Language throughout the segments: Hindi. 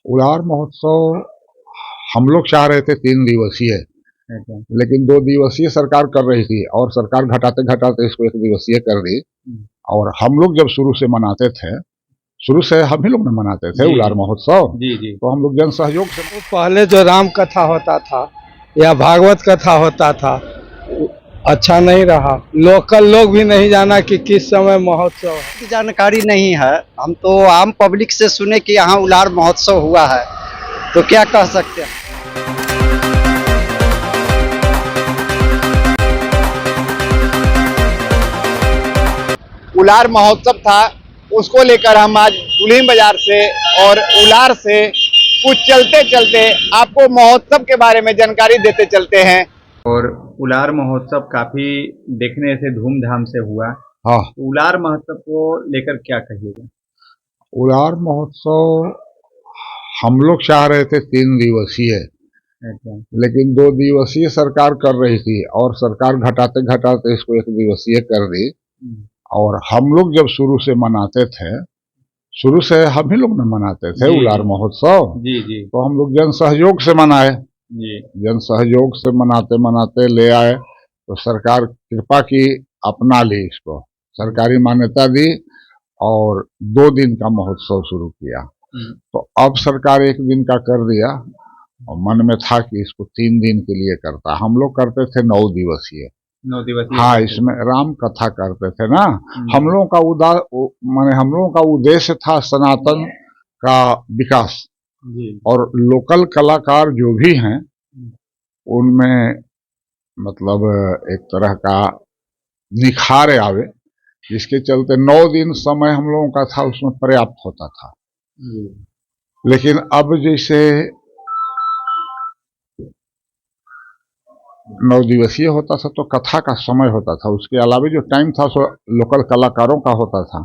उलार महोत्सव हम लोग चाह रहे थे 3 दिवसीय, लेकिन 2 दिवसीय सरकार कर रही थी और सरकार घटाते घटाते इसको 1 दिवसीय कर दी। और हम लोग जब शुरू से मनाते थे, शुरू से हम ही लोग ने मनाते थे उलार महोत्सव, तो हम लोग जन सहयोग से। तो पहले जो राम कथा होता था या भागवत कथा होता था अच्छा नहीं रहा। लोकल लोग भी नहीं जाना कि किस समय महोत्सव है। की जानकारी नहीं है। हम तो आम पब्लिक से सुने कि यहाँ उलार महोत्सव हुआ है, तो क्या कह सकते हैं। उलार महोत्सव था, उसको लेकर हम आज दुल्हिन बाजार से और उलार से कुछ चलते चलते आपको महोत्सव के बारे में जानकारी देते चलते हैं। और उलार महोत्सव काफी देखने से धूमधाम से हुआ। हाँ, उलार महोत्सव को लेकर क्या कहिएगा। उलार महोत्सव हम लोग चाह रहे थे 3 दिवसीय, लेकिन 2 दिवसीय सरकार कर रही थी और सरकार घटाते घटाते इसको 1 दिवसीय कर दी। और हम लोग जब शुरू से मनाते थे, शुरू से हम ही लोग ने मनाते थे उलार महोत्सव, तो हम लोग जन सहयोग से मनाए। जन सहयोग से मनाते मनाते ले आए, तो सरकार कृपा की, अपना ली, इसको सरकारी मान्यता दी और 2 दिन का महोत्सव शुरू किया। तो अब सरकार 1 दिन का कर दिया और मन में था कि इसको 3 दिन के लिए करता। हम लोग करते थे 9 दिवसीय। हाँ, इसमें राम कथा करते थे ना। हम लोगों का हम लोगों का उद्देश्य था सनातन का विकास, और लोकल कलाकार जो भी हैं उनमें मतलब एक तरह का निखार आवे, जिसके चलते 9 दिन समय हम लोगों का था, उसमें पर्याप्त होता था। लेकिन अब जैसे 9 दिवसीय होता था तो कथा का समय होता था, उसके अलावा जो टाइम था सो लोकल कलाकारों का होता था।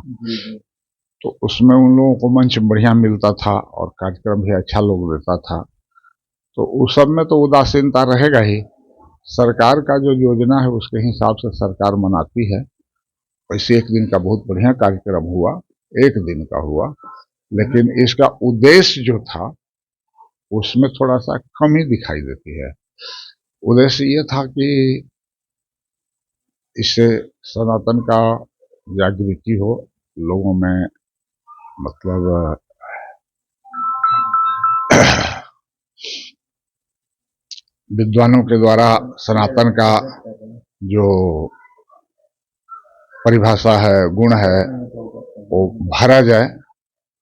तो उसमें उन लोगों को मंच बढ़िया मिलता था और कार्यक्रम भी अच्छा लोग देता था। तो उस सब में तो उदासीनता रहेगा ही। सरकार का जो योजना है उसके हिसाब से सरकार मनाती है। वैसे 1 दिन का बहुत बढ़िया कार्यक्रम हुआ, 1 दिन का हुआ, लेकिन इसका उद्देश्य जो था उसमें थोड़ा सा कमी दिखाई देती है। उद्देश्य ये था कि इससे सनातन का जागृति हो लोगों में, मतलब विद्वानों के द्वारा सनातन का जो परिभाषा है, गुण है, वो भरा जाए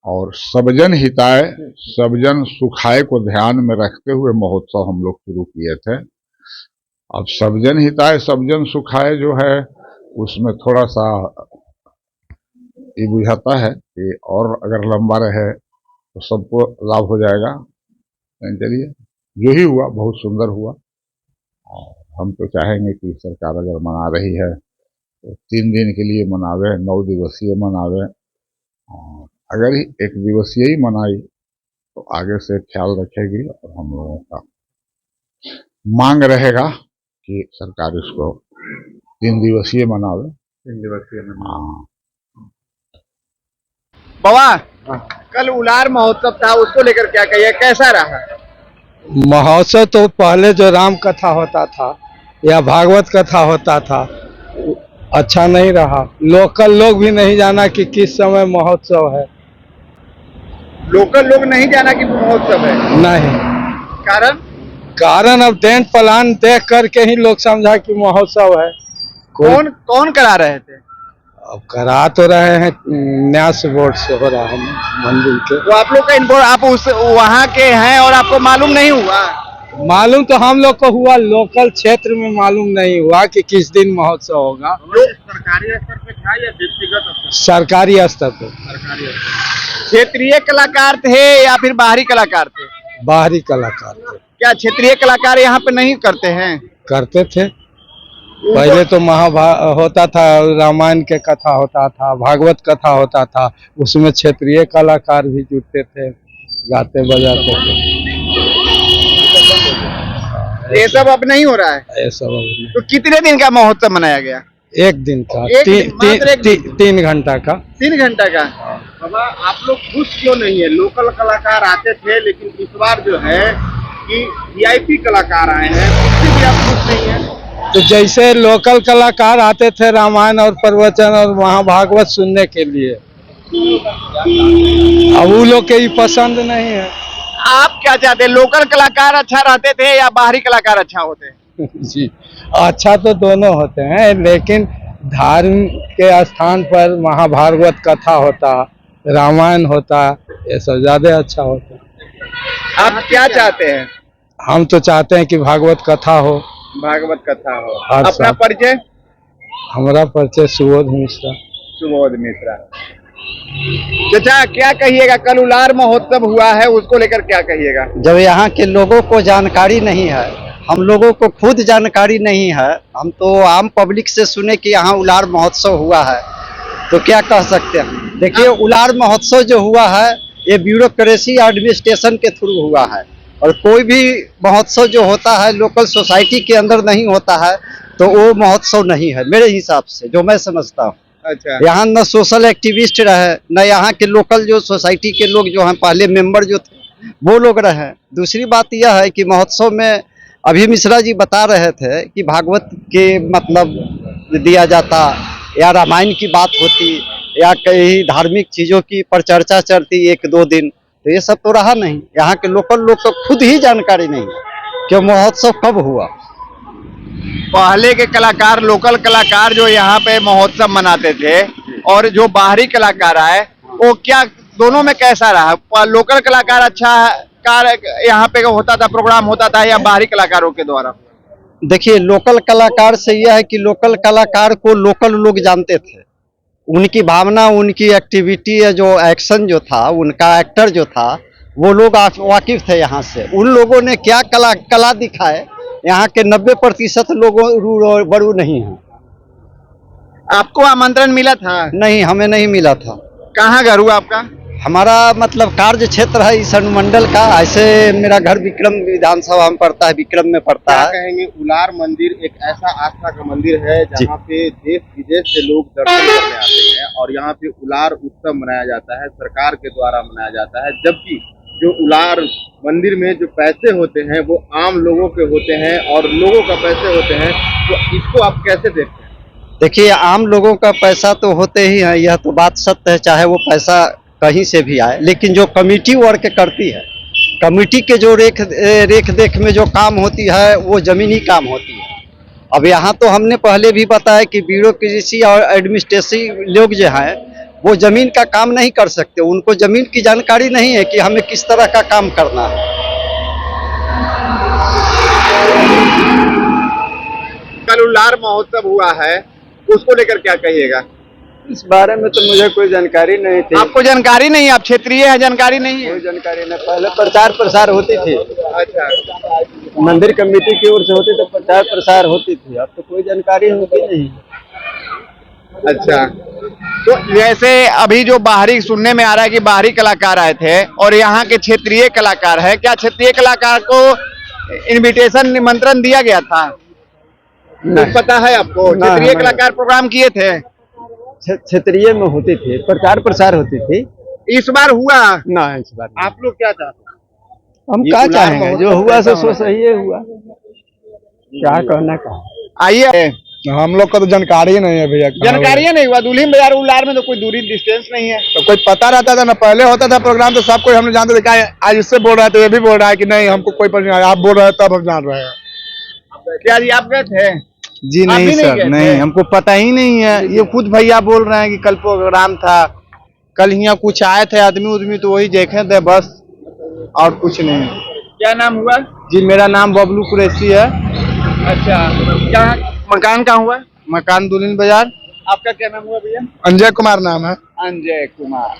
और सबजन हिताय सबजन सुखाय को ध्यान में रखते हुए महोत्सव हम लोग शुरू किए थे। अब सबजन हिताय सबजन सुखाय जो है उसमें थोड़ा सा ये बुझाता है कि और अगर लंबा रहे तो सबको लाभ हो जाएगा। चलिए, जो ही हुआ बहुत सुंदर हुआ। और हम तो चाहेंगे कि सरकार अगर मना रही है तो 3 दिन के लिए मनावे, 9 दिवसीय मनावे। और अगर 1 दिवसीय ही मनाई तो आगे से ख्याल रखेगी और हम लोगों का मांग रहेगा कि सरकार इसको 3 दिवसीय मनावे। 3 दिवसीय हाँ। बाबा, कल उलार महोत्सव था, उसको लेकर क्या कहिए, कैसा रहा। महोत्सव तो पहले जो राम कथा होता था या भागवत कथा होता था अच्छा नहीं रहा। लोकल लोग भी नहीं जाना कि किस समय महोत्सव है। लोकल लोग नहीं जाना कि महोत्सव है। नहीं, कारण अब टेंट प्लान देख करके ही लोग समझा कि महोत्सव है। कौन करा रहे थे। अब करा तो रहे हैं, न्यास बोर्ड से हो रहा है मंदिर के। तो आप लोग का आप उस वहाँ के हैं और आपको मालूम नहीं हुआ। मालूम तो हम लोग को हुआ, लोकल क्षेत्र में मालूम नहीं हुआ कि किस दिन महोत्सव होगा। सरकारी स्तर पे था या व्यक्तिगत स्तर। सरकारी स्तर पे। क्षेत्रीय कलाकार थे या फिर बाहरी कलाकार थे। बाहरी कलाकार थे। क्या क्षेत्रीय कलाकार यहाँ पे नहीं करते हैं। करते थे पहले तो होता था, रामायण के कथा होता था, भागवत कथा होता था, उसमें क्षेत्रीय कलाकार भी जुटते थे, गाते बजाते थे। ये सब अब नहीं हो रहा है। ये सब अब नहीं। तो कितने दिन का महोत्सव मनाया गया। 1 दिन का, 3 घंटा का। 3 घंटा का। बाबा आप लोग खुश क्यों नहीं है? लोकल कलाकार आते थे, लेकिन इस बार जो है कि वीआईपी कलाकार आए हैं, उससे भी आप खुश नहीं है? तो जैसे लोकल कलाकार आते थे रामायण और प्रवचन और महाभागवत सुनने के लिए, अब वो लोग के ही पसंद नहीं है। आप क्या चाहते हैं, लोकल कलाकार अच्छा रहते थे या बाहरी कलाकार अच्छा होते? जी, अच्छा तो दोनों होते हैं, लेकिन धर्म के स्थान पर महाभागवत कथा होता, रामायण होता, ये सब ज्यादा अच्छा होता। आप क्या चाहते हैं? हम तो चाहते हैं कि भागवत कथा हो। भागवत कथा हो। हाँ, अपना साहब। परिचय? हमारा परिचय सुबोध मिश्रा। सुबोध मिश्रा। चाचा क्या कहिएगा, कल उलार महोत्सव हुआ है, उसको लेकर क्या कहिएगा? जब यहाँ के लोगों को जानकारी नहीं है, हम लोगों को खुद जानकारी नहीं है, हम तो आम पब्लिक से सुने कि यहाँ उलार महोत्सव हुआ है, तो क्या कह सकते हैं। देखिए, उलार महोत्सव जो हुआ है ये ब्यूरोक्रेसी एडमिनिस्ट्रेशन के थ्रू हुआ है, और कोई भी महोत्सव जो होता है लोकल सोसाइटी के अंदर नहीं होता है तो वो महोत्सव नहीं है मेरे हिसाब से, जो मैं समझता हूँ। अच्छा, यहाँ न सोशल एक्टिविस्ट रहे, न यहाँ के लोकल जो सोसाइटी के लोग जो हैं पहले मेंबर जो थे वो लोग रहे। दूसरी बात यह है कि महोत्सव में अभी मिश्रा जी बता रहे थे कि भागवत के मतलब दिया जाता, या रामायण की बात होती, या कई धार्मिक चीज़ों की पर चर्चा चलती 1-2 दिन, तो ये सब तो रहा नहीं। यहाँ के लोकल लोग तो खुद ही जानकारी नहीं कि महोत्सव कब हुआ। पहले के कलाकार, लोकल कलाकार जो यहाँ पे महोत्सव मनाते थे, और जो बाहरी कलाकार आए, वो क्या दोनों में कैसा रहा? लोकल कलाकार अच्छा यहाँ पे होता था, प्रोग्राम होता था, या बाहरी कलाकारों के द्वारा? देखिए, लोकल कलाकार से यह है कि लोकल कलाकार को लोकल लोग जानते थे, उनकी भावना, उनकी एक्टिविटी, जो एक्शन जो था, उनका एक्टर जो था, वो लोग वाकिफ थे यहाँ से। उन लोगों ने क्या कला दिखाए, यहाँ के 90% लोगों रूबरू नहीं है। आपको आमंत्रण मिला था? नहीं, हमें नहीं मिला था। कहाँ घर हुआ आपका? हमारा मतलब कार्य क्षेत्र है इस अनुमंडल का। ऐसे मेरा घर विक्रम विधानसभा में पड़ता है, विक्रम में पड़ता क्या है। कहेंगे, उलार मंदिर एक ऐसा आस्था का मंदिर है जहाँ पे देश विदेश से लोग दर्शन करने आते हैं, और यहाँ पे उलार उत्सव मनाया जाता है, सरकार के द्वारा मनाया जाता है। जबकि जो उलार मंदिर में जो पैसे होते हैं वो आम लोगों के होते हैं और लोगों का पैसे होते हैं, तो इसको आप कैसे देखते हैं? देखिए, आम लोगों का पैसा तो होते ही है, यह तो बात सत्य है, चाहे वो पैसा कहीं से भी आए, लेकिन जो कमेटी वर्क करती है, कमेटी के जो रेख देख में जो काम होती है वो जमीनी काम होती है। अब यहाँ तो हमने पहले भी बताया कि ब्यूरोक्रेसी और एडमिनिस्ट्रेटिव लोग जो हैं वो जमीन का काम नहीं कर सकते, उनको जमीन की जानकारी नहीं है कि हमें किस तरह का काम करना है। कल उलार महोत्सव हुआ है, उसको लेकर क्या कहिएगा? इस बारे में तो मुझे कोई जानकारी नहीं थी। आपको जानकारी नहीं? आप क्षेत्रीय है, जानकारी नहीं है? कोई जानकारी नहीं। पहले प्रचार प्रसार होती थी, अच्छा, मंदिर कमेटी की ओर से होती तो प्रचार प्रसार होती थी, अब तो कोई जानकारी होती नहीं। अच्छा। तो जैसे अभी जो बाहरी सुनने में आ रहा है कि बाहरी कलाकार आए थे और यहाँ के क्षेत्रीय कलाकार है, क्या क्षेत्रीय कलाकार को इनविटेशन, निमंत्रण दिया गया था? कुछ पता है आपको? क्षेत्रीय कलाकार प्रोग्राम किए थे? क्षेत्रीय में होती थी, प्रचार प्रसार होती थी। इस बार हुआ ना, इस बार आप लोग क्या चाहते हैं? हम क्या चाहेंगे, जो हुआ सो सही है हुआ, क्या कहना कहा। आइए, हम लोग का तो जानकारी ही नहीं है भैया। जानकारी नहीं हुआ। दुल्हिन बाजार उलार में तो कोई दूरी डिस्टेंस नहीं है, तो कोई पता रहता था ना, पहले होता था प्रोग्राम तो सब कोई हमने जानते थे। क्या आज इससे बोल रहा है तो ये भी बोल रहा है कि नहीं हमको कोई पता नहीं, आप बोल रहे हैं तब हम जान रहे हैं। क्या जी, आप गए थे? जी आप नहीं भी नहीं सर, गए थे? नहीं, हमको पता ही नहीं है। ये खुद भैया बोल रहे हैं कि कल प्रोग्राम था, कल यहाँ कुछ आए थे आदमी तो वही देखे थे बस, और कुछ नहीं। क्या नाम हुआ? जी मेरा नाम बबलू कुरैशी है। अच्छा, क्या मकान कहाँ हुआ? मकान दुल्हिन बाजार। आपका क्या नाम हुआ भैया? अंजय कुमार नाम है। अंजय कुमार।